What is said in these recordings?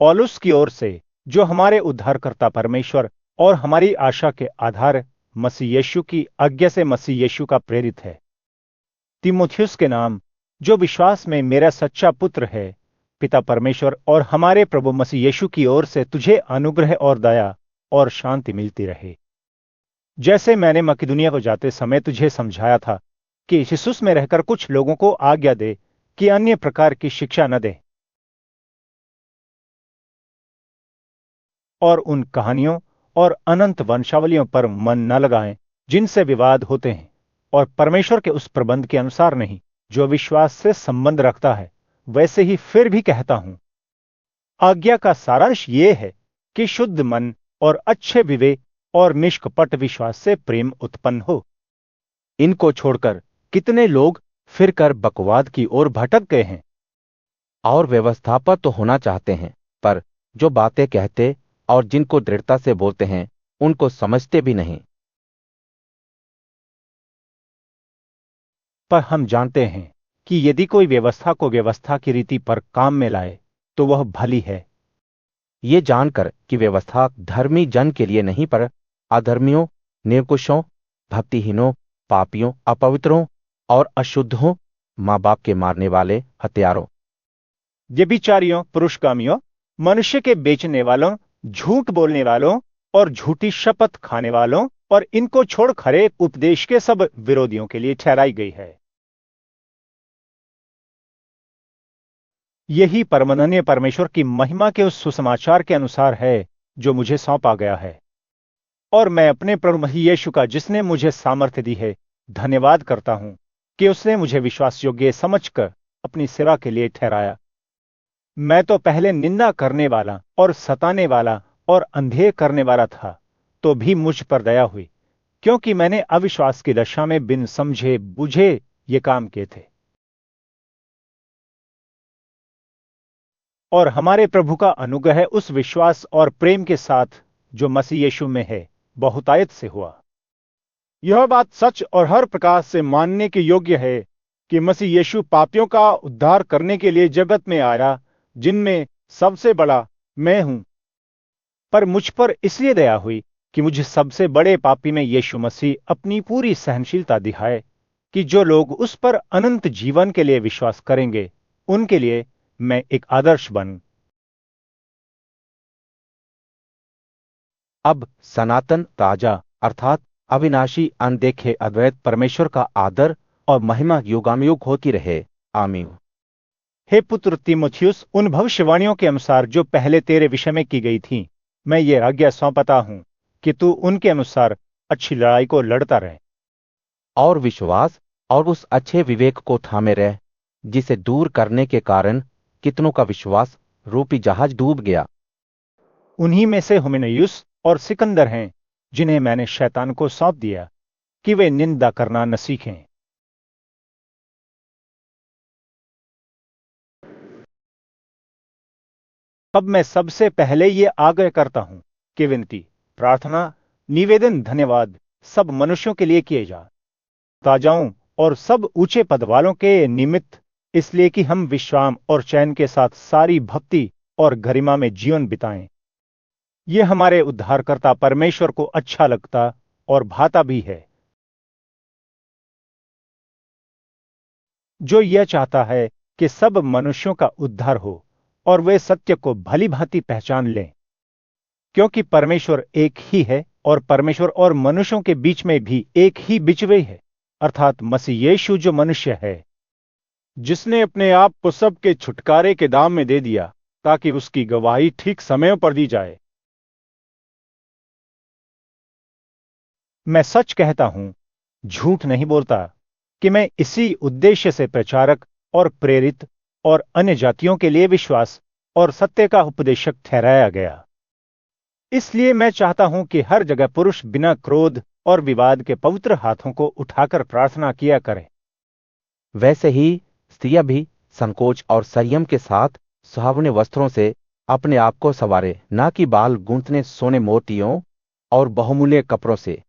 पौलुस की ओर से, जो हमारे उद्धारकर्ता परमेश्वर और हमारी आशा के आधार मसीह यीशु की आज्ञा से मसीह यीशु का प्रेरित है। तीमुथियुस के नाम, जो विश्वास में मेरा सच्चा पुत्र है, पिता परमेश्वर और हमारे प्रभु मसीह यीशु की ओर से तुझे अनुग्रह और दया और शांति मिलती रहे। जैसे मैंने मकिदुनिया को जाते समय तुझे समझाया था कि इफिसुस में रहकर कुछ लोगों को आज्ञा दे कि अन्य प्रकार की शिक्षा न दे और उन कहानियों और अनंत वंशावलियों पर मन न लगाएं जिनसे विवाद होते हैं, और परमेश्वर के उस प्रबंध के अनुसार नहीं जो विश्वास से संबंध रखता है। वैसे ही फिर भी कहता हूं, आज्ञा का सारांश ये है कि शुद्ध मन और अच्छे विवेक और निष्कपट विश्वास से प्रेम उत्पन्न हो। इनको छोड़कर कितने लोग फिर कर बकवाद की ओर भटक गए हैं और व्यवस्था पर तो होना चाहते हैं, पर जो बातें कहते और जिनको दृढ़ता से बोलते हैं उनको समझते भी नहीं। पर हम जानते हैं कि यदि कोई व्यवस्था को व्यवस्था की रीति पर काम में लाए तो वह भली है। ये जानकर कि व्यवस्था धर्मी जन के लिए नहीं पर अधर्मियों, निर्कुशों, भक्तिहीनों, पापियों, अपवित्रों और अशुद्धों, माँ बाप के मारने वाले, हत्यारों, व्यभिचारियों, पुरुषकामियों, मनुष्य के बेचने वालों, झूठ बोलने वालों और झूठी शपथ खाने वालों और इनको छोड़ खरे उपदेश के सब विरोधियों के लिए ठहराई गई है। यही परमानंद परमेश्वर की महिमा के उस सुसमाचार के अनुसार है जो मुझे सौंपा गया है, और मैं अपने प्रभु मसीह यीशु का, जिसने मुझे सामर्थ्य दी है, धन्यवाद करता हूं कि उसने मुझे विश्वास योग्य समझकर अपनी सेवा के लिए ठहराया। मैं तो पहले निंदा करने वाला और सताने वाला और अंधेर करने वाला था, तो भी मुझ पर दया हुई, क्योंकि मैंने अविश्वास की दशा में बिन समझे बुझे ये काम किए थे। और हमारे प्रभु का अनुग्रह उस विश्वास और प्रेम के साथ जो मसीह यीशु में है, बहुतायत से हुआ। यह बात सच और हर प्रकार से मानने के योग्य है कि मसीह यीशु पापियों का उद्धार करने के लिए जगत में आया, जिनमें सबसे बड़ा मैं हूं। पर मुझ पर इसलिए दया हुई कि मुझे सबसे बड़े पापी में यीशु मसीह अपनी पूरी सहनशीलता दिखाए, कि जो लोग उस पर अनंत जीवन के लिए विश्वास करेंगे, उनके लिए मैं एक आदर्श बन। अब सनातन, ताजा अर्थात अविनाशी, अनदेखे अद्वैत परमेश्वर का आदर और महिमा युगानुयुग होती रहे। आमीन। हे पुत्र तीमुथियुस, उन भविष्यवाणियों के अनुसार जो पहले तेरे विषय में की गई थी, मैं ये आज्ञा सौंपता हूं कि तू उनके अनुसार अच्छी लड़ाई को लड़ता रहे और विश्वास और उस अच्छे विवेक को थामे रह, जिसे दूर करने के कारण कितनों का विश्वास रूपी जहाज डूब गया। उन्हीं में से हुमेनयुस और सिकंदर हैं, जिन्हें मैंने शैतान को सौंप दिया कि वे निंदा करना न सीखें। अब मैं सबसे पहले ये आग्रह करता हूं कि विनती, प्रार्थना, निवेदन, धन्यवाद सब मनुष्यों के लिए किए जा, ताजाओं और सब ऊंचे पद वालों के निमित्त, इसलिए कि हम विश्राम और चैन के साथ सारी भक्ति और गरिमा में जीवन बिताएं। ये हमारे उद्धारकर्ता परमेश्वर को अच्छा लगता और भाता भी है, जो यह चाहता है कि सब मनुष्यों का उद्धार हो और वे सत्य को भली भांति पहचान लें। क्योंकि परमेश्वर एक ही है और परमेश्वर और मनुष्यों के बीच में भी एक ही बिचवे है, अर्थात मसीह यीशु, जो मनुष्य है, जिसने अपने आप को सबके छुटकारे के दाम में दे दिया, ताकि उसकी गवाही ठीक समय पर दी जाए। मैं सच कहता हूं, झूठ नहीं बोलता, कि मैं इसी उद्देश्य से प्रचारक और प्रेरित और अन्य जातियों के लिए विश्वास और सत्य का उपदेशक ठहराया गया। इसलिए मैं चाहता हूं कि हर जगह पुरुष बिना क्रोध और विवाद के पवित्र हाथों को उठाकर प्रार्थना किया करें। वैसे ही स्त्रियां भी संकोच और संयम के साथ सुहावने वस्त्रों से अपने आप को संवारे, ना कि बाल गूंथने सोने मोतियों और बहुमूल्य कपड़ों से,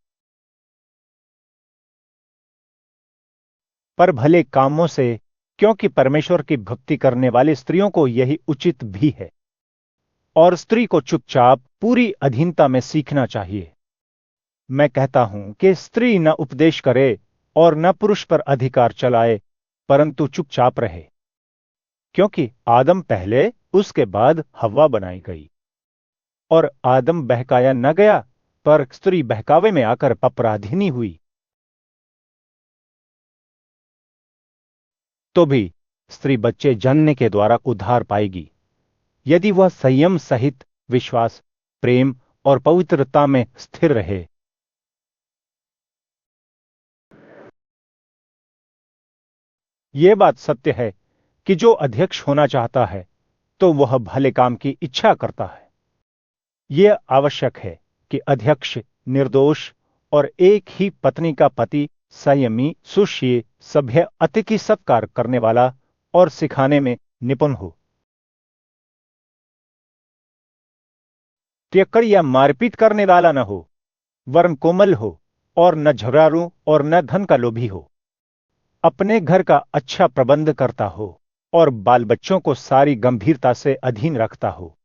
पर भले कामों से, क्योंकि परमेश्वर की भक्ति करने वाली स्त्रियों को यही उचित भी है। और स्त्री को चुपचाप पूरी अधीनता में सीखना चाहिए। मैं कहता हूं कि स्त्री न उपदेश करे और न पुरुष पर अधिकार चलाए, परंतु चुपचाप रहे, क्योंकि आदम पहले, उसके बाद हव्वा बनाई गई। और आदम बहकाया न गया, पर स्त्री बहकावे में आकर अपराधिनी हुई। तो भी स्त्री बच्चे जनने के द्वारा उद्धार पाएगी, यदि वह संयम सहित विश्वास, प्रेम और पवित्रता में स्थिर रहे। यह बात सत्य है कि जो अध्यक्ष होना चाहता है तो वह भले काम की इच्छा करता है। यह आवश्यक है कि अध्यक्ष निर्दोष और एक ही पत्नी का पति, संयमी, सुशील, सभ्य, अतिथि सत्कार करने वाला और सिखाने में निपुण हो। टेक्कड़ या मारपीट करने वाला न हो, वरन कोमल हो, और न झगड़ालू और न धन का लोभी हो। अपने घर का अच्छा प्रबंध करता हो और बाल बच्चों को सारी गंभीरता से अधीन रखता हो।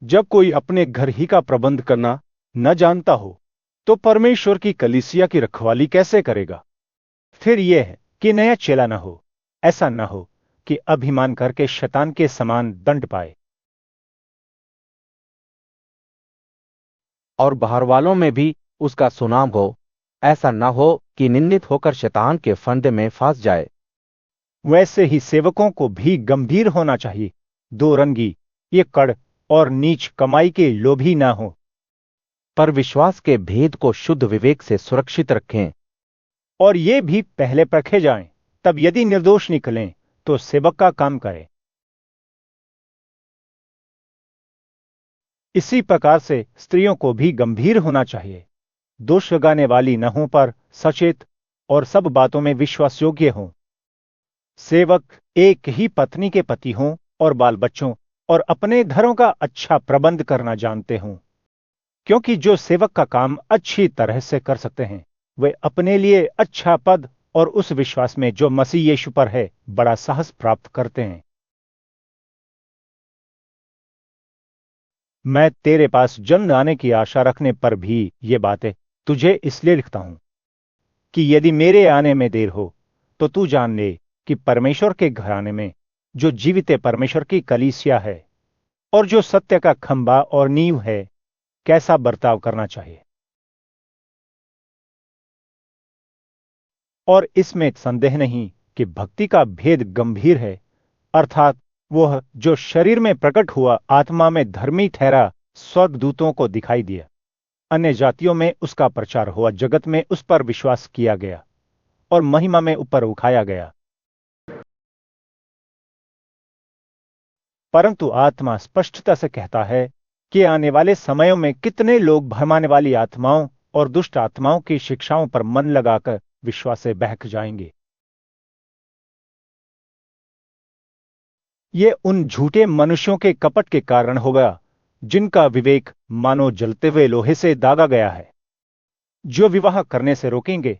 जब कोई अपने घर ही का प्रबंध करना न जानता हो तो परमेश्वर की कलीसिया की रखवाली कैसे करेगा? फिर यह है कि नया चेला न हो, ऐसा न हो कि अभिमान करके शैतान के समान दंड पाए। और बाहर वालों में भी उसका सुनाम हो, ऐसा न हो कि निंदित होकर शैतान के फंदे में फंस जाए। वैसे ही सेवकों को भी गंभीर होना चाहिए, दो रंगी, ये कड़ और नीच कमाई के लोभी ना हो, पर विश्वास के भेद को शुद्ध विवेक से सुरक्षित रखें। और ये भी पहले परखे जाएं, तब यदि निर्दोष निकलें तो सेवक का काम करें। इसी प्रकार से स्त्रियों को भी गंभीर होना चाहिए, दोष लगाने वाली न हों, पर सचेत और सब बातों में विश्वास योग्य हों। सेवक एक ही पत्नी के पति हों और बाल बच्चों और अपने घरों का अच्छा प्रबंध करना जानते हों, क्योंकि जो सेवक का काम अच्छी तरह से कर सकते हैं वे अपने लिए अच्छा पद और उस विश्वास में जो मसीह यीशु पर है बड़ा साहस प्राप्त करते हैं। मैं तेरे पास जल्द आने की आशा रखने पर भी ये बातें तुझे इसलिए लिखता हूं कि यदि मेरे आने में देर हो तो तू जान ले कि परमेश्वर के घराने में जो जीवित परमेश्वर की कलीसिया है और जो सत्य का खंभा और नींव है, कैसा बर्ताव करना चाहिए। और इसमें संदेह नहीं कि भक्ति का भेद गंभीर है, अर्थात वह जो शरीर में प्रकट हुआ, आत्मा में धर्मी ठहरा, स्वर्गदूतों को दिखाई दिया, अन्य जातियों में उसका प्रचार हुआ, जगत में उस पर विश्वास किया गया और महिमा में ऊपर उठाया गया। परंतु आत्मा स्पष्टता से कहता है कि आने वाले समयों में कितने लोग भरमाने वाली आत्माओं और दुष्ट आत्माओं की शिक्षाओं पर मन लगाकर विश्वास से बहक जाएंगे। ये उन झूठे मनुष्यों के कपट के कारण होगा जिनका विवेक मानो जलते हुए लोहे से दागा गया है, जो विवाह करने से रोकेंगे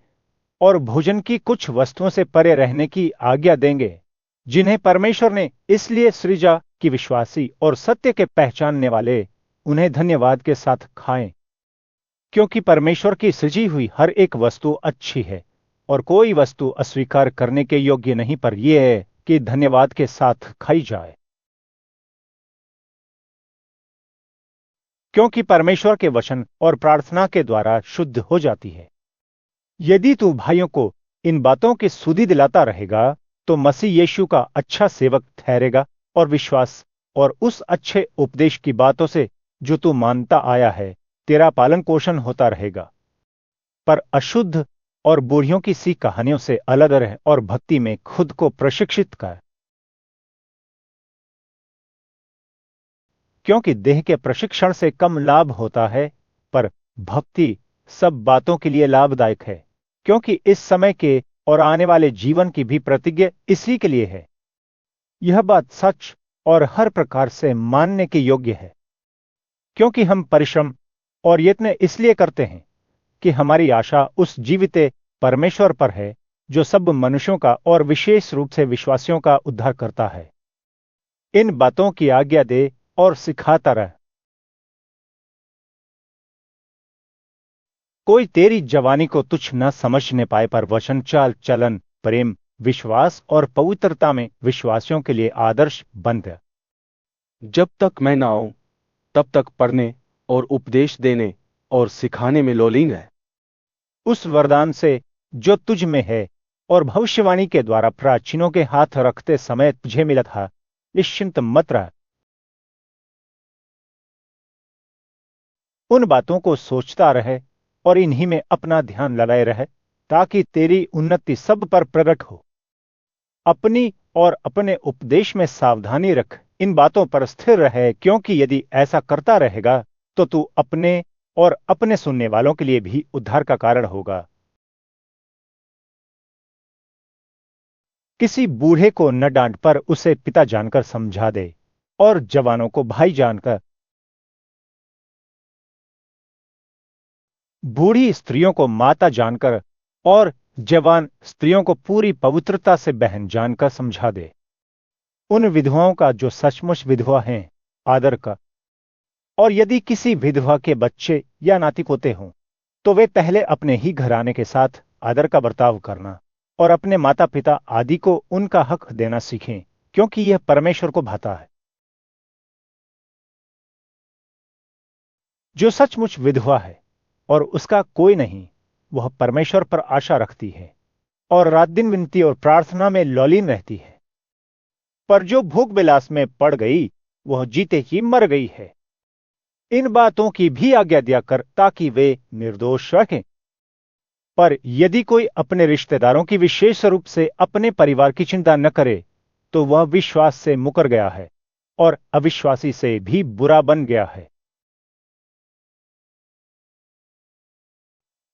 और भोजन की कुछ वस्तुओं से परे रहने की आज्ञा देंगे, जिन्हें परमेश्वर ने इसलिए सृजा कि विश्वासी और सत्य के पहचानने वाले उन्हें धन्यवाद के साथ खाएं, क्योंकि परमेश्वर की सृजी हुई हर एक वस्तु अच्छी है और कोई वस्तु अस्वीकार करने के योग्य नहीं, पर यह है कि धन्यवाद के साथ खाई जाए, क्योंकि परमेश्वर के वचन और प्रार्थना के द्वारा शुद्ध हो जाती है। यदि तू भाइयों को इन बातों की सुधि दिलाता रहेगा तो मसीह यीशु का अच्छा सेवक ठहरेगा और विश्वास और उस अच्छे उपदेश की बातों से जो तू मानता आया है तेरा पालन पोषण होता रहेगा। पर अशुद्ध और बूढ़ियों की सी कहानियों से अलग रह और भक्ति में खुद को प्रशिक्षित कर, क्योंकि देह के प्रशिक्षण से कम लाभ होता है, पर भक्ति सब बातों के लिए लाभदायक है, क्योंकि इस समय के और आने वाले जीवन की भी प्रतिज्ञा इसी के लिए है। यह बात सच और हर प्रकार से मानने के योग्य है, क्योंकि हम परिश्रम और यत्न इसलिए करते हैं कि हमारी आशा उस जीवित परमेश्वर पर है जो सब मनुष्यों का और विशेष रूप से विश्वासियों का उद्धार करता है। इन बातों की आज्ञा दे और सिखाता रह। कोई तेरी जवानी को तुच्छ न समझने पाए, पर वचन, चाल चलन, प्रेम, विश्वास और पवित्रता में विश्वासियों के लिए आदर्श बन रह। जब तक मैं ना आऊं तब तक पढ़ने और उपदेश देने और सिखाने में लोलीन है। उस वरदान से जो तुझ में है और भविष्यवाणी के द्वारा प्राचीनों के हाथ रखते समय तुझे मिला था, निश्चिंत मत रह। उन बातों को सोचता रहे और इन्हीं में अपना ध्यान लगाए रहे, ताकि तेरी उन्नति सब पर प्रकट हो। अपनी और अपने उपदेश में सावधानी रख, इन बातों पर स्थिर रहे, क्योंकि यदि ऐसा करता रहेगा तो तू अपने और अपने सुनने वालों के लिए भी उद्धार का कारण होगा। किसी बूढ़े को न डांट, पर उसे पिता जानकर समझा दे, और जवानों को भाई जानकर। बूढ़ी स्त्रियों को माता जानकर और जवान स्त्रियों को पूरी पवित्रता से बहन जानकर समझा दे। उन विधवाओं का जो सचमुच विधवा हैं आदर कर, और यदि किसी विधवा के बच्चे या नाती पोते हों तो वे पहले अपने ही घराने के साथ आदर का बर्ताव करना और अपने माता पिता आदि को उनका हक देना सीखें, क्योंकि यह परमेश्वर को भाता है। जो सचमुच विधवा है और उसका कोई नहीं, वह परमेश्वर पर आशा रखती है और रात दिन विनती और प्रार्थना में लौलीन रहती है। पर जो भोग विलास में पड़ गई, वह जीते ही मर गई है। इन बातों की भी आज्ञा दिया कर, ताकि वे निर्दोष रखें। पर यदि कोई अपने रिश्तेदारों की, विशेष रूप से अपने परिवार की चिंता न करे, तो वह विश्वास से मुकर गया है और अविश्वासी से भी बुरा बन गया है।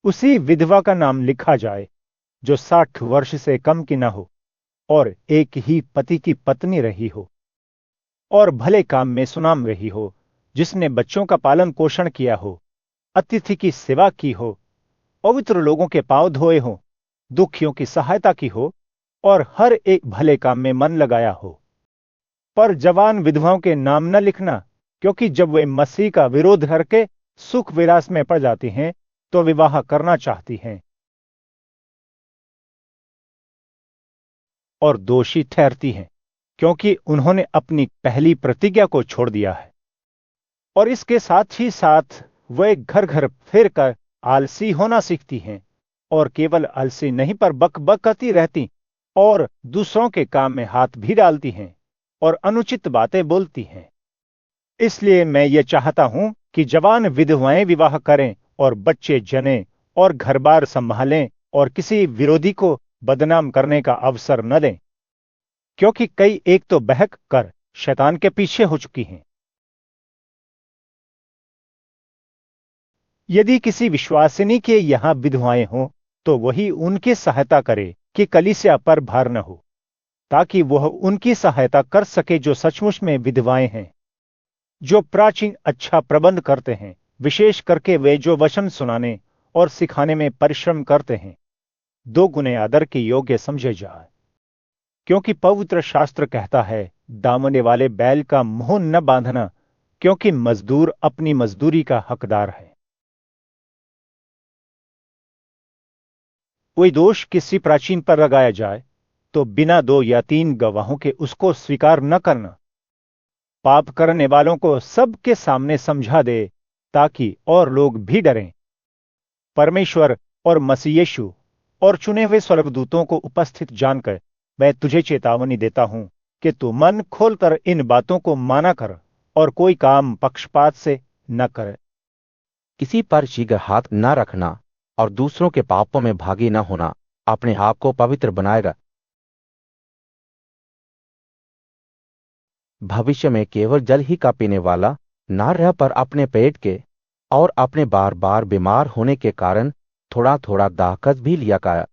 उसी विधवा का नाम लिखा जाए जो 60 वर्ष से कम की न हो और एक ही पति की पत्नी रही हो और भले काम में सुनाम रही हो, जिसने बच्चों का पालन पोषण किया हो, अतिथि की सेवा की हो, पवित्र लोगों के पांव धोए हो, दुखियों की सहायता की हो और हर एक भले काम में मन लगाया हो। पर जवान विधवाओं के नाम न लिखना, क्योंकि जब वे मसीह का विरोध करके सुख विलास में पड़ जाती हैं तो विवाह करना चाहती हैं और दोषी ठहरती हैं, क्योंकि उन्होंने अपनी पहली प्रतिज्ञा को छोड़ दिया है। और इसके साथ ही साथ वे घर घर फिरकर आलसी होना सीखती हैं और केवल आलसी नहीं, पर बकबकाती रहती और दूसरों के काम में हाथ भी डालती हैं और अनुचित बातें बोलती हैं। इसलिए मैं ये चाहता हूं कि जवान विधवाएं विवाह करें और बच्चे जनें और घर बार संभालें और किसी विरोधी को बदनाम करने का अवसर न दें, क्योंकि कई एक तो बहक कर शैतान के पीछे हो चुकी हैं। यदि किसी विश्वासिनी के यहां विधवाएं हों तो वही उनकी सहायता करे कि कलीसिया पर भार न हो, ताकि वह उनकी सहायता कर सके जो सचमुच में विधवाएं हैं, जो प्राचीन अच्छा प्रबंध करते हैं, विशेष करके वे जो वचन सुनाने और सिखाने में परिश्रम करते हैं, 2 गुने आदर के योग्य समझे जाए। क्योंकि पवित्र शास्त्र कहता है, दामने वाले बैल का मुंह न बांधना, क्योंकि मजदूर अपनी मजदूरी का हकदार है। कोई दोष किसी प्राचीन पर लगाया जाए तो बिना 2 या 3 गवाहों के उसको स्वीकार न करना। पाप करने वालों को सबके सामने समझा दे, ताकि और लोग भी डरें। परमेश्वर और मसीह यीशु और चुने हुए स्वर्गदूतों को उपस्थित जानकर मैं तुझे चेतावनी देता हूं कि तू मन खोलकर इन बातों को माना कर और कोई काम पक्षपात से न करे। किसी पर शीघ्र हाथ न रखना और दूसरों के पापों में भागी न होना अपने आप को पवित्र बनाएगा। भविष्य में केवल जल ही का पीने वाला न रह, पर अपने पेट के और अपने बार बार बीमार होने के कारण थोड़ा थोड़ा दाहकस भी लिया काया।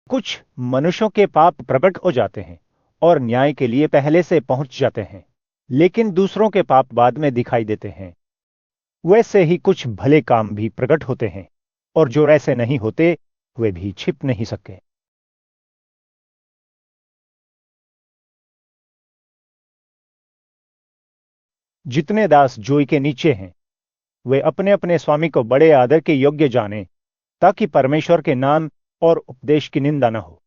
कुछ मनुष्यों के पाप प्रकट हो जाते हैं और न्याय के लिए पहले से पहुंच जाते हैं, लेकिन दूसरों के पाप बाद में दिखाई देते हैं। वैसे ही कुछ भले काम भी प्रकट होते हैं, और जो ऐसे नहीं होते वे भी छिप नहीं सके। जितने दास जोई के नीचे हैं वे अपने अपने स्वामी को बड़े आदर के योग्य जाने, ताकि परमेश्वर के नाम और उपदेश की निंदा न हो।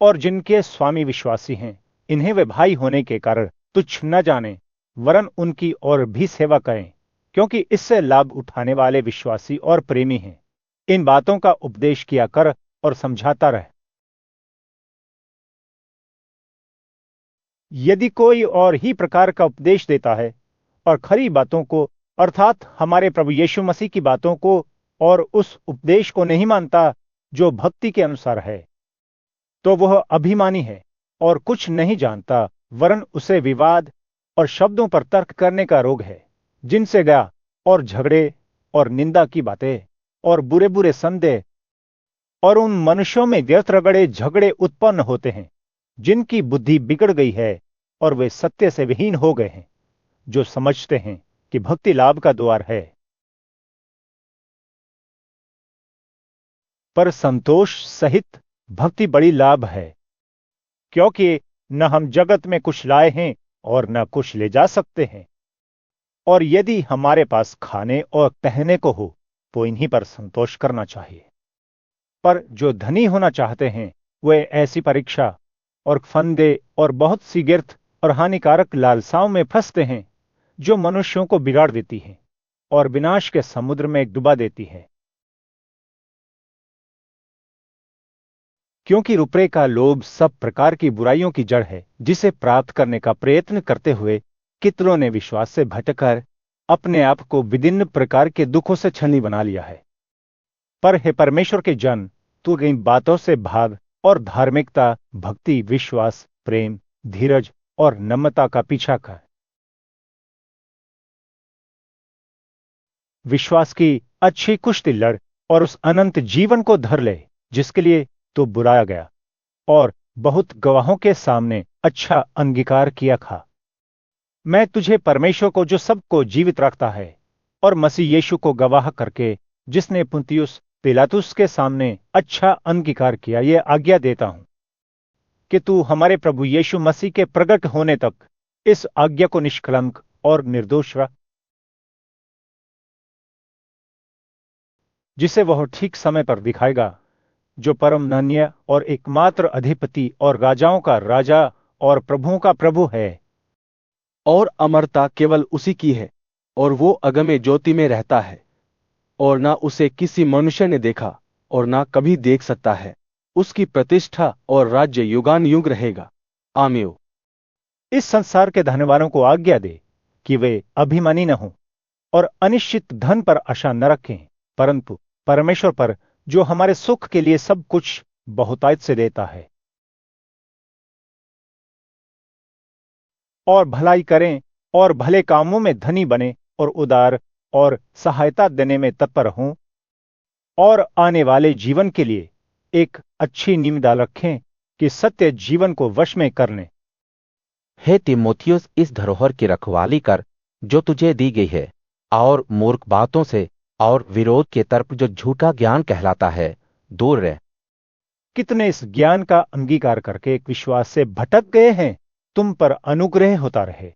और जिनके स्वामी विश्वासी हैं, इन्हें वे भाई होने के कारण तुच्छ न जाने, वरन उनकी और भी सेवा करें, क्योंकि इससे लाभ उठाने वाले विश्वासी और प्रेमी हैं। इन बातों का उपदेश किया कर और समझाता रह। यदि कोई और ही प्रकार का उपदेश देता है और खरी बातों को अर्थात हमारे प्रभु यीशु मसीह की बातों को और उस उपदेश को नहीं मानता जो भक्ति के अनुसार है, तो वह अभिमानी है और कुछ नहीं जानता, वरन उसे विवाद और शब्दों पर तर्क करने का रोग है, जिनसे गया और झगड़े और निंदा की बातें और बुरे बुरे संदेह और उन मनुष्यों में व्यर्थ रगड़े झगड़े उत्पन्न होते हैं, जिनकी बुद्धि बिगड़ गई है और वे सत्य से विहीन हो गए हैं, जो समझते हैं कि भक्ति लाभ का द्वार है। पर संतोष सहित भक्ति बड़ी लाभ है, क्योंकि न हम जगत में कुछ लाए हैं और न कुछ ले जा सकते हैं। और यदि हमारे पास खाने और पहनने को हो तो इन्हीं पर संतोष करना चाहिए। पर जो धनी होना चाहते हैं वे ऐसी परीक्षा और फंदे और बहुत सी गिरथ और हानिकारक लालसाओं में फंसते हैं, जो मनुष्यों को बिगाड़ देती हैं और विनाश के समुद्र में डुबा देती है। क्योंकि रुपये का लोभ सब प्रकार की बुराइयों की जड़ है, जिसे प्राप्त करने का प्रयत्न करते हुए कितनों ने विश्वास से भटकर अपने आप को विभिन्न प्रकार के दुखों से छलनी बना लिया है। पर हे परमेश्वर के जन, तू इन बातों से भाग और धार्मिकता, भक्ति, विश्वास, प्रेम, धीरज और नम्रता का पीछा कर। विश्वास की अच्छी कुश्ती लड़ और उस अनंत जीवन को धर ले जिसके लिए तो बुलाया गया और बहुत गवाहों के सामने अच्छा अंगीकार किया खा। मैं तुझे परमेश्वर को जो सबको जीवित रखता है और मसीह यीशु को गवाह करके जिसने पुंतियुस पिलातुस के सामने अच्छा अंगीकार किया, ये आज्ञा देता हूं कि तू हमारे प्रभु यीशु मसीह के प्रकट होने तक इस आज्ञा को निष्कलंक और निर्दोष रख, जिसे वह ठीक समय पर दिखाएगा, जो परम धन्य और एकमात्र अधिपति और राजाओं का राजा और प्रभुओं का प्रभु है। और अमरता केवल उसी की है, और वो अगम्य ज्योति में रहता है, और ना उसे किसी मनुष्य ने देखा और ना कभी देख सकता है। उसकी प्रतिष्ठा और राज्य युगान युग रहेगा। आमीन। इस संसार के धनवानों को आज्ञा दे कि वे अभिमानी न हों और अनिश्चित धन पर आशा न रखें, परंतु परमेश्वर पर, जो हमारे सुख के लिए सब कुछ बहुतायत से देता है। और भलाई करें और भले कामों में धनी बने और उदार और सहायता देने में तत्पर हों और आने वाले जीवन के लिए एक अच्छी नींव डाल रखें कि सत्य जीवन को वश में कर लें। हे तीमुथियुस, इस धरोहर की रखवाली कर जो तुझे दी गई है, और मूर्ख बातों से और विरोध के तर्क जो झूठा ज्ञान कहलाता है दूर रह। कितने इस ज्ञान का अंगीकार करके एक विश्वास से भटक गए हैं, तुम पर अनुग्रह होता रहे।